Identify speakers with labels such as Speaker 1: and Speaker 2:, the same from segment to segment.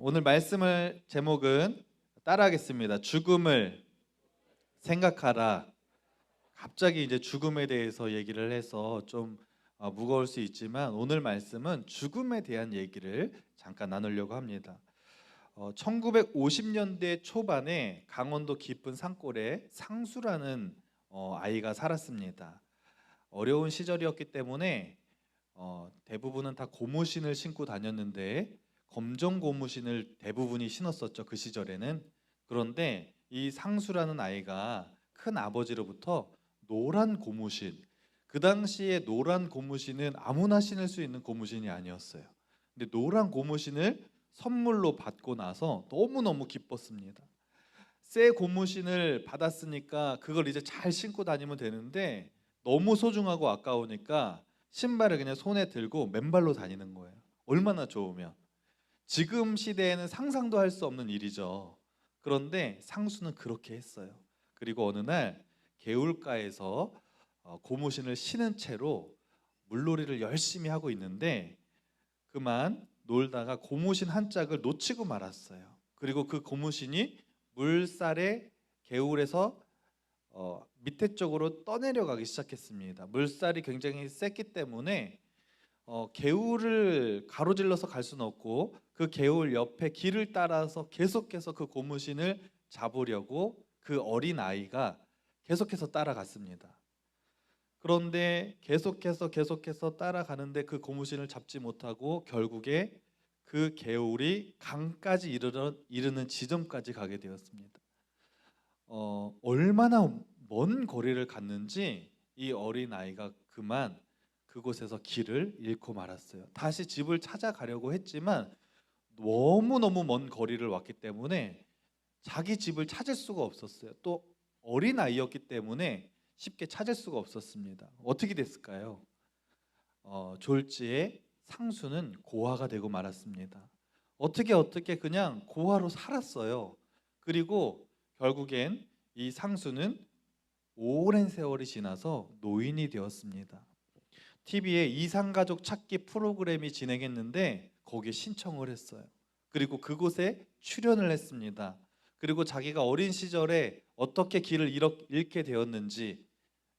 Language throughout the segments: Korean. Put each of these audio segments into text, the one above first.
Speaker 1: 오늘 말씀을 제목은 따라하겠습니다. 죽음을 생각하라. 갑자기 이제 죽음에 대해서 얘기를 해서 좀 무거울 수 있지만 오늘 말씀은 죽음에 대한 얘기를 잠깐 나누려고 합니다. 1950년대 초반에 강원도 깊은 산골에 상수라는 아이가 살았습니다. 어려운 시절이었기 때문에 대부분은 다 고무신을 신고 다녔는데 검정 고무신을 대부분이 신었었죠, 그 시절에는. 그런데 이 상수라는 아이가 큰 아버지로부터 노란 고무신, 그 당시에 노란 고무신은 아무나 신을 수 있는 고무신이 아니었어요. 근데 노란 고무신을 선물로 받고 나서 너무너무 기뻤습니다. 새 고무신을 받았으니까 그걸 이제 잘 신고 다니면 되는데 너무 소중하고 아까우니까 신발을 그냥 손에 들고 맨발로 다니는 거예요. 얼마나 좋으면. 지금 시대에는 상상도 할 수 없는 일이죠. 그런데 상수는 그렇게 했어요. 그리고 어느 날 개울가에서 고무신을 신은 채로 물놀이를 열심히 하고 있는데 그만 놀다가 고무신 한 짝을 놓치고 말았어요. 그리고 그 고무신이 물살에 개울에서 밑에 쪽으로 떠내려가기 시작했습니다. 물살이 굉장히 셌기 때문에 개울을 가로질러서 갈 수는 없고 그 개울 옆에 길을 따라서 계속해서 그 고무신을 잡으려고 그 어린 아이가 계속해서 따라갔습니다. 그런데 계속해서 따라가는데 그 고무신을 잡지 못하고 결국에 그 개울이 강까지 이르는 지점까지 가게 되었습니다. 얼마나 먼 거리를 갔는지 이 어린 아이가 그만 그곳에서 길을 잃고 말았어요. 다시 집을 찾아가려고 했지만 너무너무 먼 거리를 왔기 때문에 자기 집을 찾을 수가 없었어요. 또 어린 아이였기 때문에 쉽게 찾을 수가 없었습니다. 어떻게 됐을까요? 졸지에 상수는 고아가 되고 말았습니다. 어떻게 그냥 고아로 살았어요. 그리고 결국엔 이 상수는 오랜 세월이 지나서 노인이 되었습니다. TV에 이상가족 찾기 프로그램이 진행했는데 거기에 신청을 했어요. 그리고 그곳에 출연을 했습니다. 그리고 자기가 어린 시절에 어떻게 길을 잃게 되었는지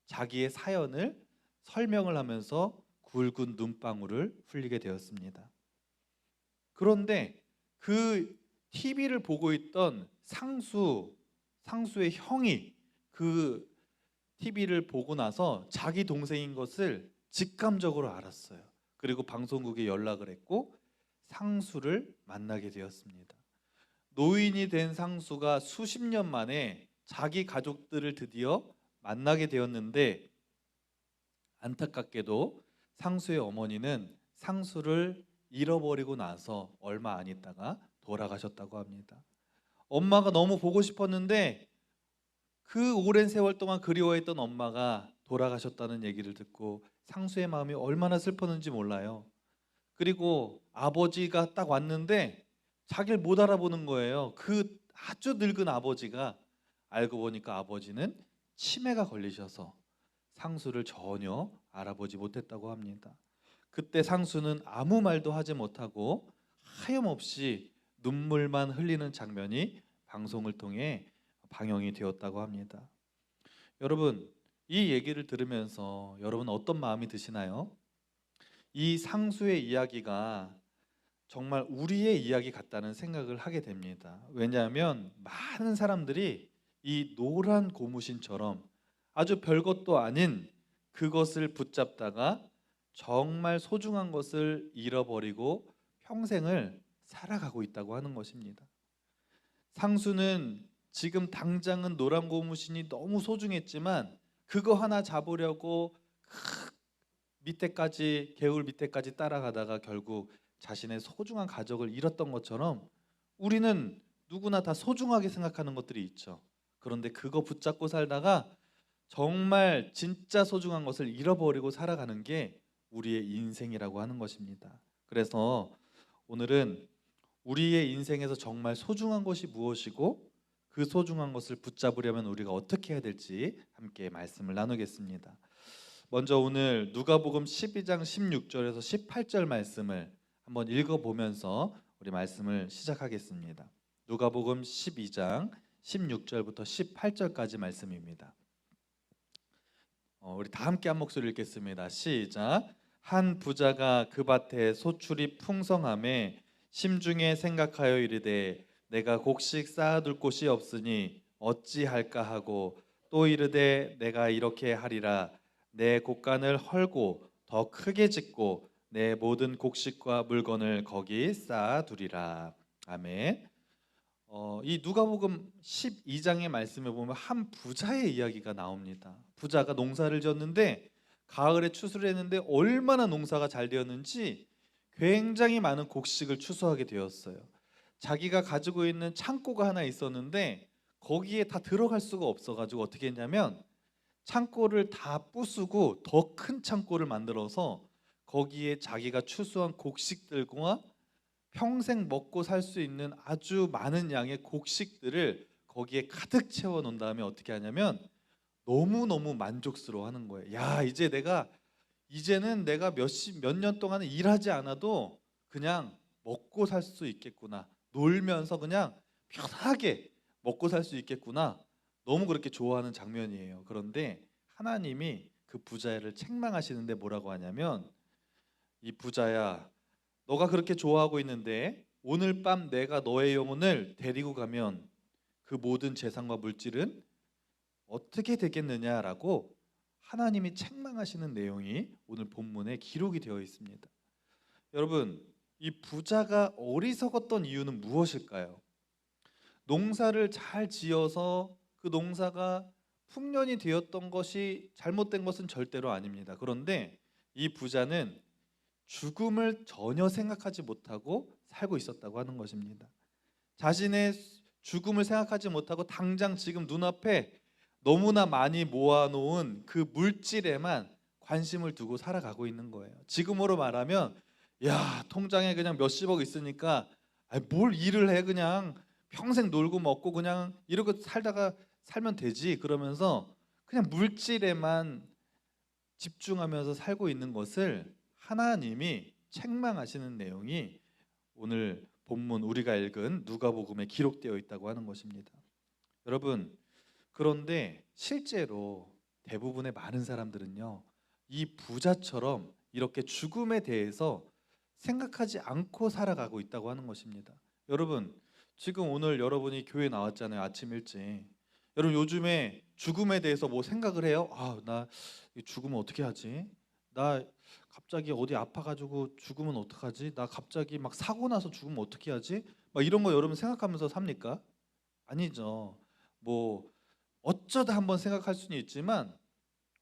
Speaker 1: 자기의 사연을 설명을 하면서 굵은 눈방울을 흘리게 되었습니다. 그런데 그 TV를 보고 있던 상수의 형이 그 TV를 보고 나서 자기 동생인 것을 직감적으로 알았어요. 그리고 방송국에 연락을 했고 상수를 만나게 되었습니다. 노인이 된 상수가 수십 년 만에 자기 가족들을 드디어 만나게 되었는데 안타깝게도 상수의 어머니는 상수를 잃어버리고 나서 얼마 안 있다가 돌아가셨다고 합니다. 엄마가 너무 보고 싶었는데 그 오랜 세월 동안 그리워했던 엄마가 돌아가셨다는 얘기를 듣고 상수의 마음이 얼마나 슬펐는지 몰라요. 그리고 아버지가 딱 왔는데 자기를 못 알아보는 거예요. 그 아주 늙은 아버지가. 알고 보니까 아버지는 치매가 걸리셔서 상수를 전혀 알아보지 못했다고 합니다. 그때 상수는 아무 말도 하지 못하고 하염없이 눈물만 흘리는 장면이 방송을 통해 방영이 되었다고 합니다. 여러분, 이 얘기를 들으면서 여러분 어떤 마음이 드시나요? 이 상수의 이야기가 정말 우리의 이야기 같다는 생각을 하게 됩니다. 왜냐하면 많은 사람들이 이 노란 고무신처럼 아주 별것도 아닌 그것을 붙잡다가 정말 소중한 것을 잃어버리고 평생을 살아가고 있다고 하는 것입니다. 상수는 지금 당장은 노란 고무신이 너무 소중했지만 그거 하나 잡으려고 개울 밑에까지 따라가다가 결국 자신의 소중한 가족을 잃었던 것처럼 우리는 누구나 다 소중하게 생각하는 것들이 있죠. 그런데 그거 붙잡고 살다가 정말 진짜 소중한 것을 잃어버리고 살아가는 게 우리의 인생이라고 하는 것입니다. 그래서 오늘은 우리의 인생에서 정말 소중한 것이 무엇이고 그 소중한 것을 붙잡으려면 우리가 어떻게 해야 될지 함께 말씀을 나누겠습니다. 먼저 오늘 누가복음 12장 16절에서 18절 말씀을 한번 읽어보면서 우리 말씀을 시작하겠습니다. 누가복음 12장 16절부터 18절까지 말씀입니다. 우리 다 함께 한 목소리 읽겠습니다. 시작. 한 부자가 그 밭에 소출이 풍성함에 심중에 생각하여 이르되 내가 곡식 쌓아둘 곳이 없으니 어찌할까 하고 또 이르되 내가 이렇게 하리라 내 곡간을 헐고 더 크게 짓고 내 모든 곡식과 물건을 거기 쌓아두리라. 아멘. 이 누가복음 12장의 말씀에 보면 한 부자의 이야기가 나옵니다. 부자가 농사를 지었는데 가을에 추수를 했는데 얼마나 농사가 잘 되었는지 굉장히 많은 곡식을 추수하게 되었어요. 자기가 가지고 있는 창고가 하나 있었는데 거기에 다 들어갈 수가 없어가지고 어떻게 했냐면 창고를 다 부수고 더 큰 창고를 만들어서 거기에 자기가 추수한 곡식들과 평생 먹고 살 수 있는 아주 많은 양의 곡식들을 거기에 가득 채워 놓은 다음에 어떻게 하냐면 너무너무 만족스러워 하는 거예요. 야, 이제는 내가 몇 년 동안은 일하지 않아도 그냥 먹고 살 수 있겠구나. 놀면서 그냥 편하게 먹고 살 수 있겠구나. 너무 그렇게 좋아하는 장면이에요. 그런데 하나님이 그 부자를 책망하시는데 뭐라고 하냐면 이 부자야, 너가 그렇게 좋아하고 있는데 오늘 밤 내가 너의 영혼을 데리고 가면 그 모든 재산과 물질은 어떻게 되겠느냐라고 하나님이 책망하시는 내용이 오늘 본문에 기록이 되어 있습니다. 여러분, 이 부자가 어리석었던 이유는 무엇일까요? 농사를 잘 지어서 그 농사가 풍년이 되었던 것이 잘못된 것은 절대로 아닙니다. 그런데 이 부자는 죽음을 전혀 생각하지 못하고 살고 있었다고 하는 것입니다. 자신의 죽음을 생각하지 못하고 당장 지금 눈앞에 너무나 많이 모아놓은 그 물질에만 관심을 두고 살아가고 있는 거예요. 지금으로 말하면 야, 통장에 그냥 몇십억 있으니까 뭘 일을 해, 그냥 평생 놀고 먹고 그냥 이러고 살면 되지, 그러면서 그냥 물질에만 집중하면서 살고 있는 것을 하나님이 책망하시는 내용이 오늘 본문 우리가 읽은 누가복음에 기록되어 있다고 하는 것입니다. 여러분, 그런데 실제로 대부분의 많은 사람들은요, 이 부자처럼 이렇게 죽음에 대해서 생각하지 않고 살아가고 있다고 하는 것입니다. 여러분, 지금 오늘 여러분이 교회 나왔잖아요. 아침 일찍. 여러분, 요즘에 죽음에 대해서 뭐 생각을 해요? 나 죽으면 어떻게 하지? 나 갑자기 어디 아파가지고 죽으면 어떡하지? 나 갑자기 막 사고 나서 죽으면 어떻게 하지? 막 이런 거 여러분 생각하면서 삽니까? 아니죠. 뭐 어쩌다 한번 생각할 수는 있지만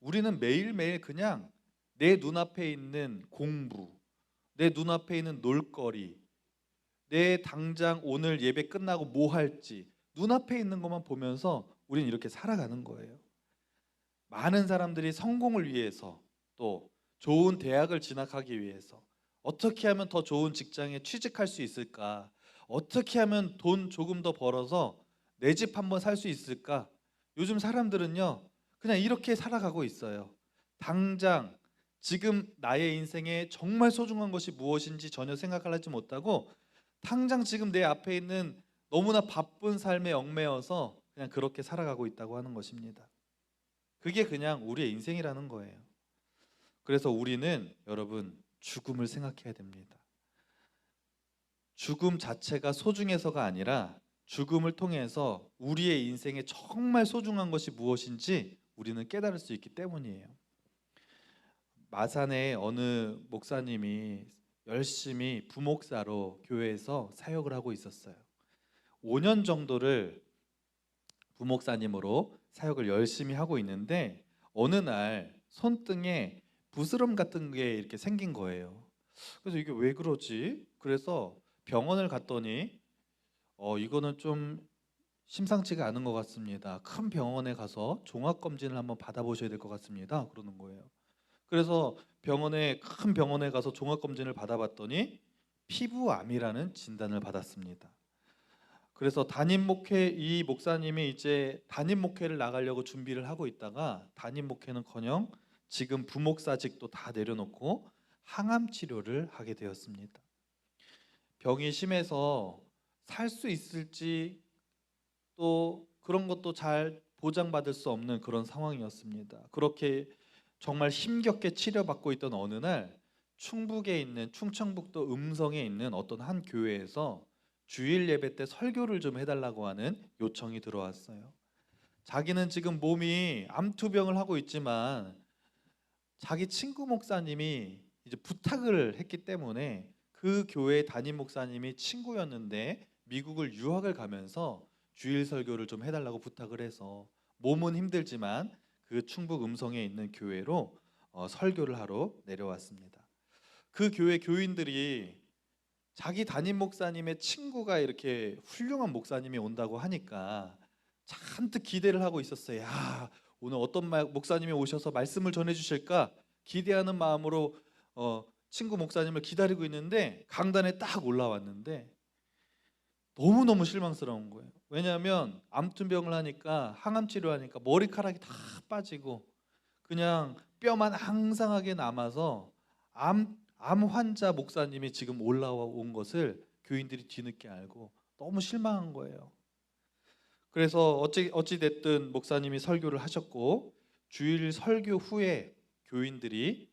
Speaker 1: 우리는 매일매일 그냥 내 눈앞에 있는 공부, 내 눈앞에 있는 놀거리, 내 당장 오늘 예배 끝나고 뭐 할지 눈앞에 있는 것만 보면서 우리는 이렇게 살아가는 거예요. 많은 사람들이 성공을 위해서, 또 좋은 대학을 진학하기 위해서, 어떻게 하면 더 좋은 직장에 취직할 수 있을까, 어떻게 하면 돈 조금 더 벌어서 내 집 한번 살 수 있을까, 요즘 사람들은요 그냥 이렇게 살아가고 있어요. 당장 지금 나의 인생에 정말 소중한 것이 무엇인지 전혀 생각하지 못하고 당장 지금 내 앞에 있는 너무나 바쁜 삶에 얽매여서 그냥 그렇게 살아가고 있다고 하는 것입니다. 그게 그냥 우리의 인생이라는 거예요. 그래서 우리는 여러분 죽음을 생각해야 됩니다. 죽음 자체가 소중해서가 아니라 죽음을 통해서 우리의 인생에 정말 소중한 것이 무엇인지 우리는 깨달을 수 있기 때문이에요. 마산에 어느 목사님이 열심히 부목사로 교회에서 사역을 하고 있었어요. 5년 정도를 부목사님으로 사역을 열심히 하고 있는데 어느 날 손등에 부스럼 같은 게 이렇게 생긴 거예요. 그래서 이게 왜 그러지? 그래서 병원을 갔더니 이거는 좀 심상치가 않은 것 같습니다. 큰 병원에 가서 종합 검진을 한번 받아보셔야 될 것 같습니다. 그러는 거예요. 그래서 큰 병원에 가서 종합 검진을 받아봤더니 피부암이라는 진단을 받았습니다. 그래서 이 목사님이 이제 담임 목회를 나가려고 준비를 하고 있다가 담임 목회는커녕 지금 부목사직도 다 내려놓고 항암 치료를 하게 되었습니다. 병이 심해서 살 수 있을지 또 그런 것도 잘 보장받을 수 없는 그런 상황이었습니다. 그렇게 정말 힘겹게 치료받고 있던 어느 날 충북에 있는 충청북도 음성에 있는 어떤 한 교회에서 주일 예배 때 설교를 좀 해달라고 하는 요청이 들어왔어요. 자기는 지금 몸이 암투병을 하고 있지만 자기 친구 목사님이 이제 부탁을 했기 때문에 그 교회 담임 목사님이 친구였는데 미국을 유학을 가면서 주일 설교를 좀 해달라고 부탁을 해서 몸은 힘들지만 그 충북 음성에 있는 교회로 설교를 하러 내려왔습니다. 그 교회 교인들이 자기 담임 목사님의 친구가 이렇게 훌륭한 목사님이 온다고 하니까 잔뜩 기대를 하고 있었어요. 야, 오늘 어떤 목사님이 오셔서 말씀을 전해 주실까 기대하는 마음으로 친구 목사님을 기다리고 있는데 강단에 딱 올라왔는데 너무너무 실망스러운 거예요. 왜냐하면 암투병을 하니까 항암 치료하니까 머리카락이 다 빠지고 그냥 뼈만 앙상하게 남아서 암 환자 목사님이 지금 올라온 것을 교인들이 뒤늦게 알고 너무 실망한 거예요. 그래서 어찌 됐든 목사님이 설교를 하셨고 주일 설교 후에 교인들이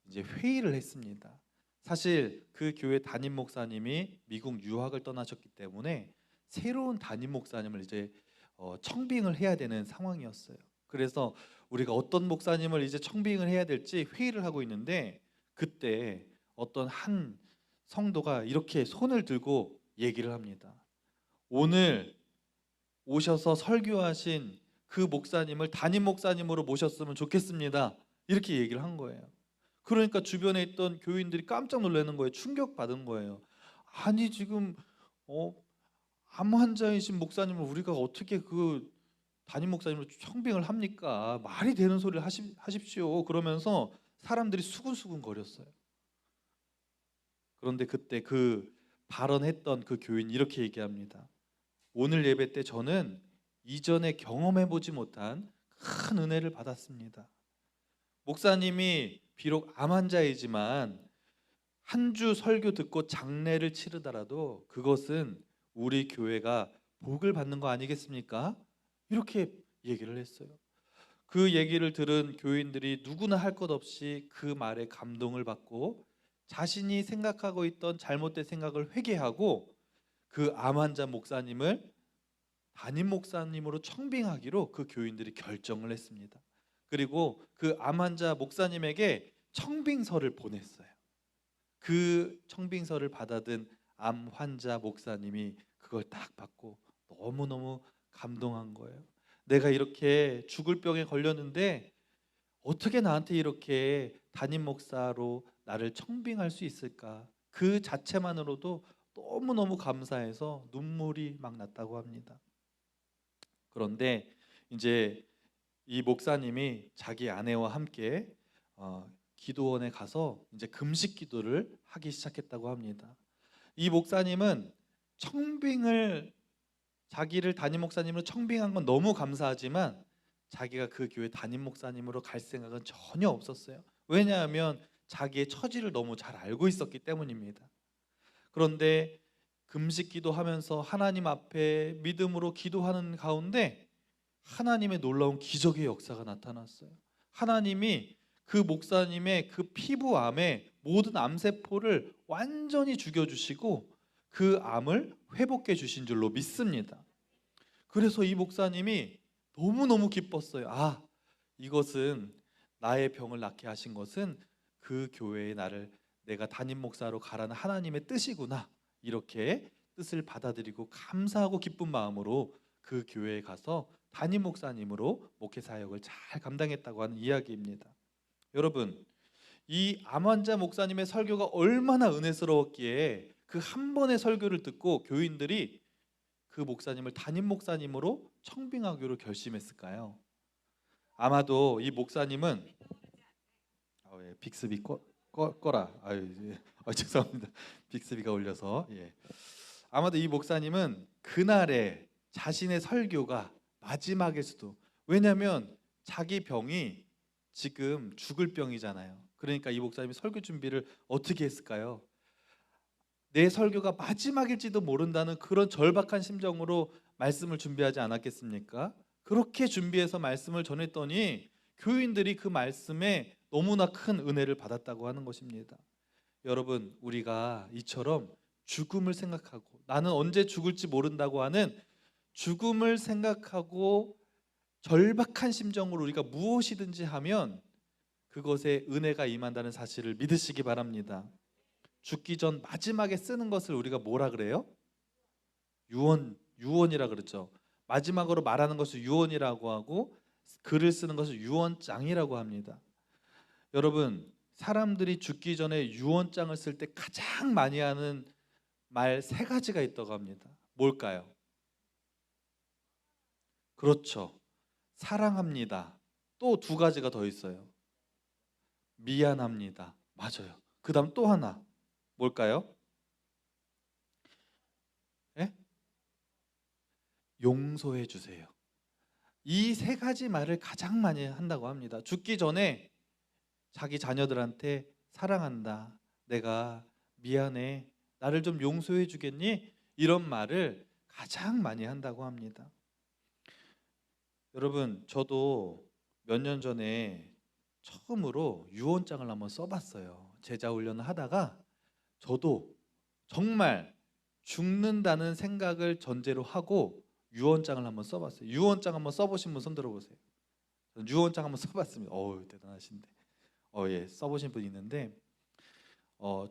Speaker 1: 이제 회의를 했습니다. 사실 그 교회 담임 목사님이 미국 유학을 떠나셨기 때문에 새로운 담임 목사님을 이제 청빙을 해야 되는 상황이었어요. 그래서 우리가 어떤 목사님을 이제 청빙을 해야 될지 회의를 하고 있는데 그때 어떤 한 성도가 이렇게 손을 들고 얘기를 합니다. 오늘 오셔서 설교하신 그 목사님을 담임 목사님으로 모셨으면 좋겠습니다. 이렇게 얘기를 한 거예요. 그러니까 주변에 있던 교인들이 깜짝 놀라는 거예요. 충격받은 거예요. 아니 지금 암 환자이신 목사님을 우리가 어떻게 그 담임 목사님으로 청빙을 합니까? 말이 되는 소리를 하십시오. 그러면서 사람들이 수근수근 거렸어요. 그런데 그때 그 발언했던 그 교인 이렇게 얘기합니다. 오늘 예배 때 저는 이전에 경험해 보지 못한 큰 은혜를 받았습니다. 목사님이 비록 암 환자이지만 한 주 설교 듣고 장례를 치르더라도 그것은 우리 교회가 복을 받는 거 아니겠습니까? 이렇게 얘기를 했어요. 그 얘기를 들은 교인들이 누구나 할 것 없이 그 말에 감동을 받고 자신이 생각하고 있던 잘못된 생각을 회개하고 그 암 환자 목사님을 담임 목사님으로 청빙하기로 그 교인들이 결정을 했습니다. 그리고 그 암 환자 목사님에게 청빙서를 보냈어요. 그 청빙서를 받아든 암 환자 목사님이 그걸 딱 받고 너무너무 감동한 거예요. 내가 이렇게 죽을 병에 걸렸는데 어떻게 나한테 이렇게 담임 목사로 나를 청빙할 수 있을까? 그 자체만으로도 너무너무 감사해서 눈물이 막 났다고 합니다. 그런데 이제 이 목사님이 자기 아내와 함께 기도원에 가서 이제 금식 기도를 하기 시작했다고 합니다. 이 목사님은 청빙을 자기를 담임 목사님으로 청빙한 건 너무 감사하지만 자기가 그 교회 담임 목사님으로 갈 생각은 전혀 없었어요. 왜냐하면 자기의 처지를 너무 잘 알고 있었기 때문입니다. 그런데 금식 기도하면서 하나님 앞에 믿음으로 기도하는 가운데 하나님의 놀라운 기적의 역사가 나타났어요. 하나님이 그 목사님의 그 피부암에 모든 암세포를 완전히 죽여주시고 그 암을 회복해 주신 줄로 믿습니다. 그래서 이 목사님이 너무너무 기뻤어요. 아, 이것은 나의 병을 낫게 하신 것은 그 교회에 나를 내가 담임 목사로 가라는 하나님의 뜻이구나. 이렇게 뜻을 받아들이고 감사하고 기쁜 마음으로 그 교회에 가서 담임 목사님으로 목회 사역을 잘 감당했다고 하는 이야기입니다. 여러분, 이 암 환자 목사님의 설교가 얼마나 은혜스러웠기에 그 한 번의 설교를 듣고 교인들이 그 목사님을 담임 목사님으로 청빙하기로 결심했을까요? 아마도 이 목사님은 빅스비 꺼라. 죄송합니다. 빅스비가 울려서. 아마도 이 목사님은 그날의 자신의 설교가 마지막일 수도. 왜냐하면 자기 병이 지금 죽을 병이잖아요. 그러니까 이 목사님이 설교 준비를 어떻게 했을까요? 내 설교가 마지막일지도 모른다는 그런 절박한 심정으로 말씀을 준비하지 않았겠습니까? 그렇게 준비해서 말씀을 전했더니 교인들이 그 말씀에 너무나 큰 은혜를 받았다고 하는 것입니다. 여러분, 우리가 이처럼 죽음을 생각하고 나는 언제 죽을지 모른다고 하는 죽음을 생각하고 절박한 심정으로 우리가 무엇이든지 하면 그것에 은혜가 임한다는 사실을 믿으시기 바랍니다. 죽기 전 마지막에 쓰는 것을 우리가 뭐라 그래요? 유언이라 그러죠. 마지막으로 말하는 것을 유언이라고 하고 글을 쓰는 것을 유언장이라고 합니다. 여러분, 사람들이 죽기 전에 유언장을 쓸 때 가장 많이 하는 말 세 가지가 있다고 합니다. 뭘까요? 그렇죠. 사랑합니다. 또 두 가지가 더 있어요. 미안합니다. 맞아요. 그 다음 또 하나. 뭘까요? 예? 용서해 주세요. 이 세 가지 말을 가장 많이 한다고 합니다. 죽기 전에 자기 자녀들한테 사랑한다. 내가 미안해. 나를 좀 용서해 주겠니? 이런 말을 가장 많이 한다고 합니다. 여러분, 저도 몇 년 전에 처음으로 유언장을 한번 써봤어요. 제자 훈련을 하다가 저도 정말 죽는다는 생각을 전제로 하고 유언장을 한번 써봤어요. 유언장 한번 써보신 분 손 들어보세요. 저는 유언장 한번 써봤습니다. 어우, 대단하신데. 예, 써보신 분 있는데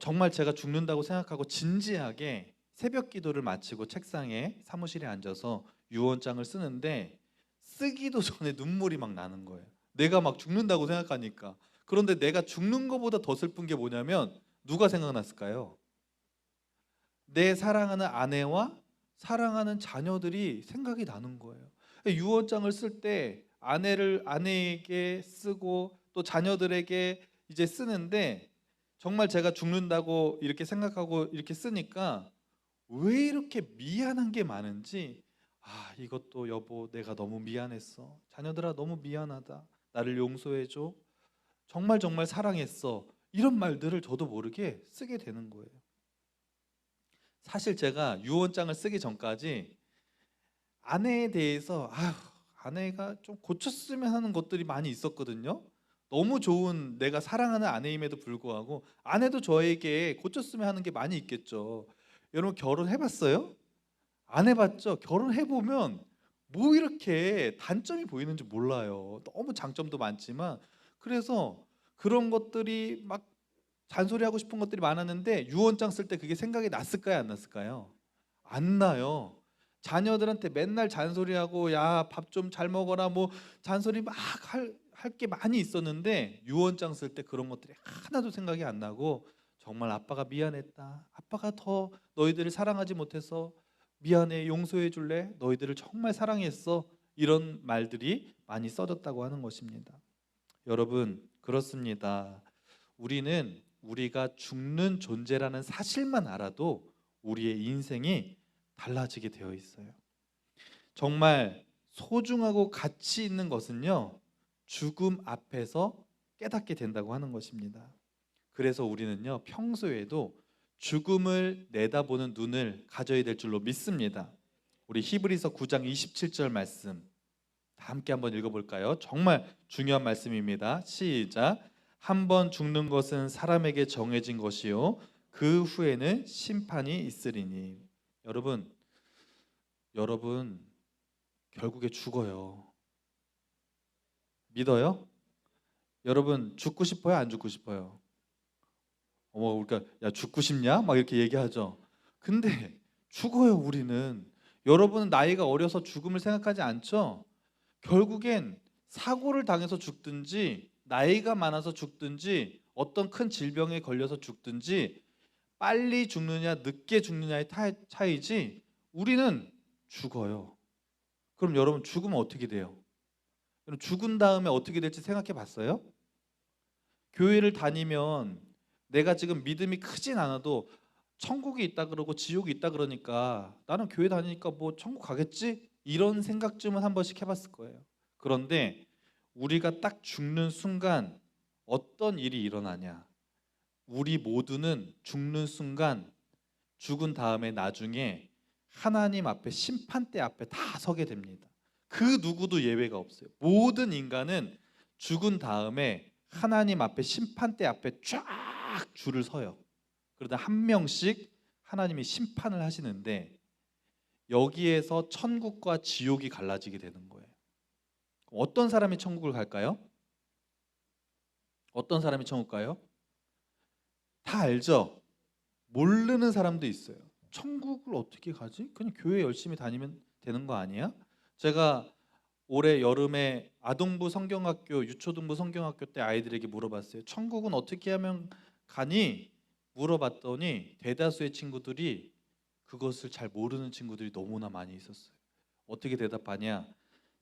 Speaker 1: 정말 제가 죽는다고 생각하고 진지하게 새벽 기도를 마치고 책상에 사무실에 앉아서 유언장을 쓰는데 쓰기도 전에 눈물이 막 나는 거예요. 내가 막 죽는다고 생각하니까. 그런데 내가 죽는 것보다 더 슬픈 게 뭐냐면 누가 생각났을까요? 내 사랑하는 아내와 사랑하는 자녀들이 생각이 나는 거예요. 유언장을 쓸 때 아내에게 쓰고 또 자녀들에게 이제 쓰는데 정말 제가 죽는다고 이렇게 생각하고 이렇게 쓰니까 왜 이렇게 미안한 게 많은지, 이것도 여보 내가 너무 미안했어. 자녀들아 너무 미안하다. 나를 용서해 줘. 정말 정말 사랑했어. 이런 말들을 저도 모르게 쓰게 되는 거예요. 사실 제가 유언장을 쓰기 전까지 아내에 대해서 아내가 좀 고쳤으면 하는 것들이 많이 있었거든요. 너무 좋은 내가 사랑하는 아내임에도 불구하고 아내도 저에게 고쳤으면 하는 게 많이 있겠죠. 여러분 결혼해 봤어요? 안 해봤죠? 결혼해 보면 뭐 이렇게 단점이 보이는지 몰라요. 너무 장점도 많지만 그래서 그런 것들이 막 잔소리하고 싶은 것들이 많았는데 유언장 쓸 때 그게 생각이 났을까요? 안 났을까요? 안 나요. 자녀들한테 맨날 잔소리하고 야, 밥 좀 잘 먹어라 뭐 잔소리 막 할 게 많이 있었는데 유언장 쓸 때 그런 것들이 하나도 생각이 안 나고 정말 아빠가 미안했다. 아빠가 더 너희들을 사랑하지 못해서 미안해. 용서해 줄래? 너희들을 정말 사랑했어. 이런 말들이 많이 써졌다고 하는 것입니다. 여러분, 그렇습니다. 우리는 우리가 죽는 존재라는 사실만 알아도 우리의 인생이 달라지게 되어 있어요. 정말 소중하고 가치 있는 것은요, 죽음 앞에서 깨닫게 된다고 하는 것입니다. 그래서 우리는요, 평소에도 죽음을 내다보는 눈을 가져야 될 줄로 믿습니다. 우리 히브리서 9장 27절 말씀 다 함께 한번 읽어볼까요? 정말 중요한 말씀입니다. 시작. 한 번 죽는 것은 사람에게 정해진 것이요 그 후에는 심판이 있으리니. 여러분 결국에 죽어요. 믿어요? 여러분 죽고 싶어요? 안 죽고 싶어요? 그러니까 야 죽고 싶냐? 막 이렇게 얘기하죠. 근데 죽어요 우리는. 여러분은 나이가 어려서 죽음을 생각하지 않죠? 결국엔 사고를 당해서 죽든지 나이가 많아서 죽든지 어떤 큰 질병에 걸려서 죽든지 빨리 죽느냐 늦게 죽느냐의 차이지 우리는 죽어요. 그럼 여러분 죽으면 어떻게 돼요? 그럼 죽은 다음에 어떻게 될지 생각해 봤어요? 교회를 다니면 내가 지금 믿음이 크진 않아도 천국이 있다 그러고 지옥이 있다 그러니까 나는 교회 다니니까 뭐 천국 가겠지? 이런 생각쯤은 한 번씩 해봤을 거예요. 그런데 우리가 딱 죽는 순간 어떤 일이 일어나냐? 우리 모두는 죽는 순간 죽은 다음에 나중에 하나님 앞에 심판대 앞에 다 서게 됩니다. 그 누구도 예외가 없어요. 모든 인간은 죽은 다음에 하나님 앞에 심판대 앞에 쫙 줄을 서요. 그러다 한 명씩 하나님이 심판을 하시는데 여기에서 천국과 지옥이 갈라지게 되는 거예요. 어떤 사람이 천국을 갈까요? 어떤 사람이 천국 가요? 다 알죠? 모르는 사람도 있어요. 천국을 어떻게 가지? 그냥 교회 열심히 다니면 되는 거 아니야? 제가 올해 여름에 아동부 성경학교, 유초등부 성경학교 때 아이들에게 물어봤어요. 천국은 어떻게 하면 가니? 물어봤더니 대다수의 친구들이 그것을 잘 모르는 친구들이 너무나 많이 있었어요. 어떻게 대답하냐?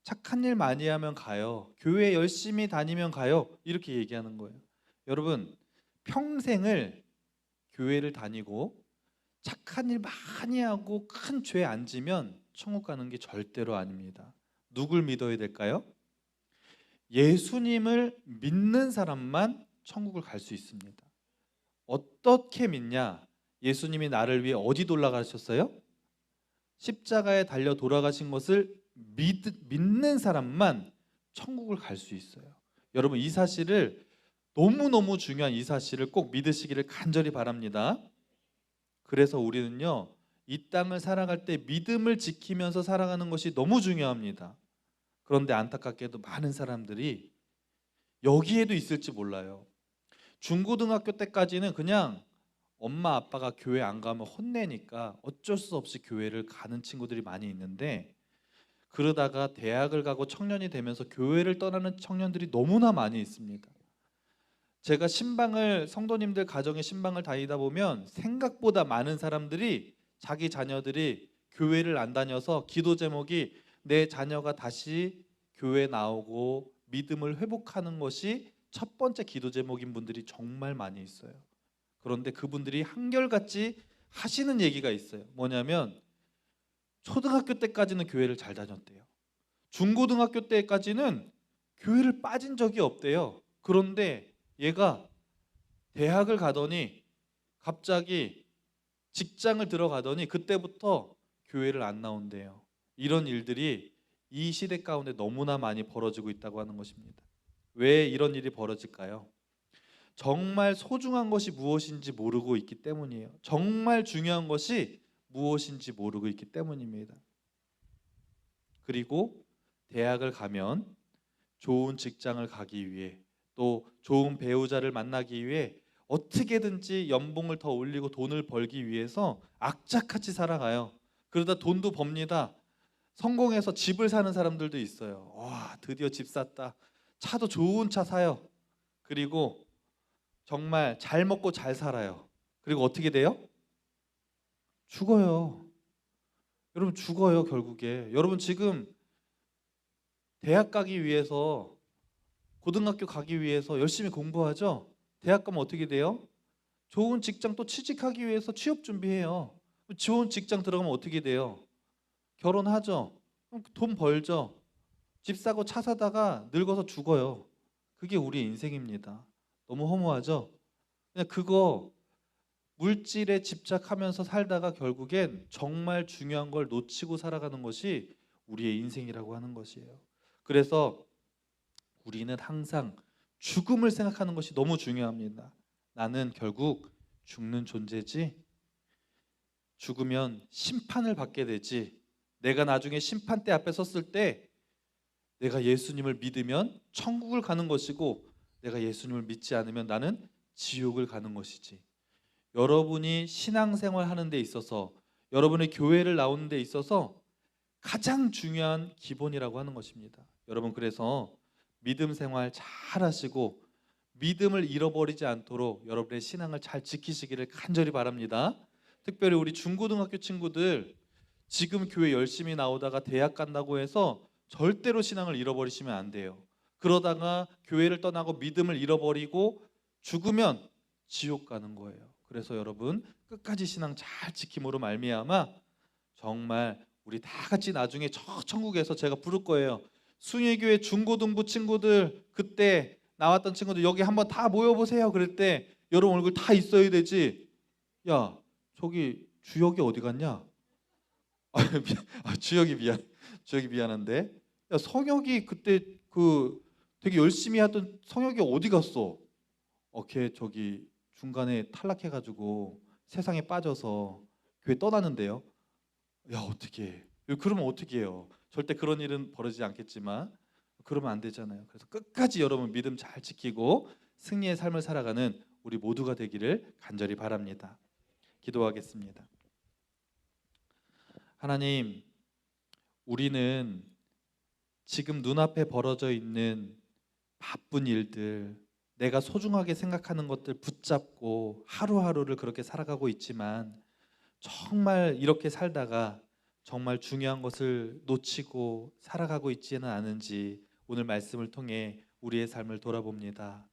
Speaker 1: 착한 일 많이 하면 가요. 교회 열심히 다니면 가요. 이렇게 얘기하는 거예요. 여러분, 평생을 교회를 다니고 착한 일 많이 하고 큰 죄 안 지면 천국 가는 게 절대로 아닙니다. 누굴 믿어야 될까요? 예수님을 믿는 사람만 천국을 갈 수 있습니다. 어떻게 믿냐? 예수님이 나를 위해 어디 돌아가셨어요? 십자가에 달려 돌아가신 것을 믿는 사람만 천국을 갈 수 있어요. 여러분, 이 사실을 너무너무 중요한 이 사실을 꼭 믿으시기를 간절히 바랍니다. 그래서 우리는요, 이 땅을 살아갈 때 믿음을 지키면서 살아가는 것이 너무 중요합니다. 그런데 안타깝게도 많은 사람들이 여기에도 있을지 몰라요. 중고등학교 때까지는 그냥 엄마 아빠가 교회 안 가면 혼내니까 어쩔 수 없이 교회를 가는 친구들이 많이 있는데, 그러다가 대학을 가고 청년이 되면서 교회를 떠나는 청년들이 너무나 많이 있습니다. 제가 신방을, 성도님들 가정의 신방을 다니다 보면 생각보다 많은 사람들이 자기 자녀들이 교회를 안 다녀서 기도 제목이 내 자녀가 다시 교회 나오고 믿음을 회복하는 것이 첫 번째 기도 제목인 분들이 정말 많이 있어요. 그런데 그분들이 한결같이 하시는 얘기가 있어요. 뭐냐면 초등학교 때까지는 교회를 잘 다녔대요. 중고등학교 때까지는 교회를 빠진 적이 없대요. 그런데 얘가 대학을 가더니 갑자기 직장을 들어가더니 그때부터 교회를 안 나온대요. 이런 일들이 이 시대 가운데 너무나 많이 벌어지고 있다고 하는 것입니다. 왜 이런 일이 벌어질까요? 정말 소중한 것이 무엇인지 모르고 있기 때문이에요. 정말 중요한 것이 무엇인지 모르고 있기 때문입니다. 그리고 대학을 가면 좋은 직장을 가기 위해, 또 좋은 배우자를 만나기 위해 어떻게든지 연봉을 더 올리고 돈을 벌기 위해서 악착같이 살아가요. 그러다 돈도 법니다. 성공해서 집을 사는 사람들도 있어요. 와, 드디어 집 샀다. 차도 좋은 차 사요. 그리고 정말 잘 먹고 잘 살아요. 그리고 어떻게 돼요? 죽어요. 여러분, 죽어요, 결국에. 여러분, 지금 대학 가기 위해서, 고등학교 가기 위해서 열심히 공부하죠? 대학 가면 어떻게 돼요? 좋은 직장 또 취직하기 위해서 취업 준비해요. 좋은 직장 들어가면 어떻게 돼요? 결혼하죠? 돈 벌죠? 집 사고 차 사다가 늙어서 죽어요. 그게 우리 인생입니다. 너무 허무하죠? 그냥 그거 물질에 집착하면서 살다가 결국엔 정말 중요한 걸 놓치고 살아가는 것이 우리의 인생이라고 하는 것이에요. 그래서 우리는 항상 죽음을 생각하는 것이 너무 중요합니다. 나는 결국 죽는 존재지. 죽으면 심판을 받게 되지. 내가 나중에 심판대 앞에 섰을 때 내가 예수님을 믿으면 천국을 가는 것이고, 내가 예수님을 믿지 않으면 나는 지옥을 가는 것이지. 여러분이 신앙생활 하는 데 있어서, 여러분의 교회를 나오는 데 있어서 가장 중요한 기본이라고 하는 것입니다. 여러분, 그래서 믿음 생활 잘 하시고 믿음을 잃어버리지 않도록 여러분의 신앙을 잘 지키시기를 간절히 바랍니다. 특별히 우리 중고등학교 친구들, 지금 교회 열심히 나오다가 대학 간다고 해서 절대로 신앙을 잃어버리시면 안 돼요. 그러다가 교회를 떠나고 믿음을 잃어버리고 죽으면 지옥 가는 거예요. 그래서 여러분, 끝까지 신앙 잘 지킴으로 말미암아 정말 우리 다 같이 나중에 저 천국에서 제가 부를 거예요. 숭일교회 중고등부 친구들, 그때 나왔던 친구들 여기 한번 다 모여보세요. 그럴 때 여러분 얼굴 다 있어야 되지. 야, 저기 주역이 어디 갔냐? 아, 주역이 미안한데. 야, 성혁이 그때 그 되게 열심히 하던 성혁이 어디 갔어? 걔 저기 중간에 탈락해가지고 세상에 빠져서 교회 떠나는데요. 야, 어떻게 해? 그러면 어떻게 해요? 절대 그런 일은 벌어지지 않겠지만 그러면 안 되잖아요. 그래서 끝까지 여러분 믿음 잘 지키고 승리의 삶을 살아가는 우리 모두가 되기를 간절히 바랍니다. 기도하겠습니다. 하나님, 우리는 지금 눈앞에 벌어져 있는 바쁜 일들, 내가 소중하게 생각하는 것들 붙잡고 하루하루를 그렇게 살아가고 있지만 정말 이렇게 살다가 정말 중요한 것을 놓치고 살아가고 있지는 않은지 오늘 말씀을 통해 우리의 삶을 돌아봅니다.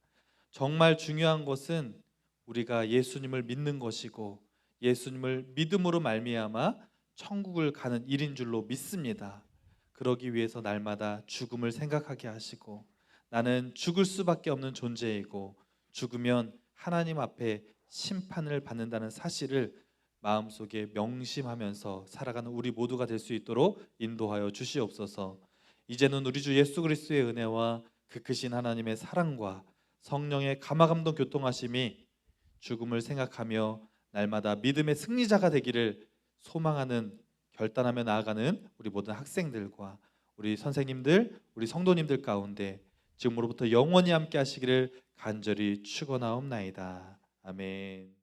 Speaker 1: 정말 중요한 것은 우리가 예수님을 믿는 것이고 예수님을 믿음으로 말미암아 천국을 가는 일인 줄로 믿습니다. 그러기 위해서 날마다 죽음을 생각하게 하시고 나는 죽을 수밖에 없는 존재이고 죽으면 하나님 앞에 심판을 받는다는 사실을 마음속에 명심하면서 살아가는 우리 모두가 될 수 있도록 인도하여 주시옵소서. 이제는 우리 주 예수 그리스도의 은혜와 그 크신 하나님의 사랑과 성령의 감화감동 교통하심이 죽음을 생각하며 날마다 믿음의 승리자가 되기를 소망하는, 결단하며 나아가는 우리 모든 학생들과 우리 선생님들, 우리 성도님들 가운데 지금으로부터 영원히 함께 하시기를 간절히 축원하옵나이다. 아멘.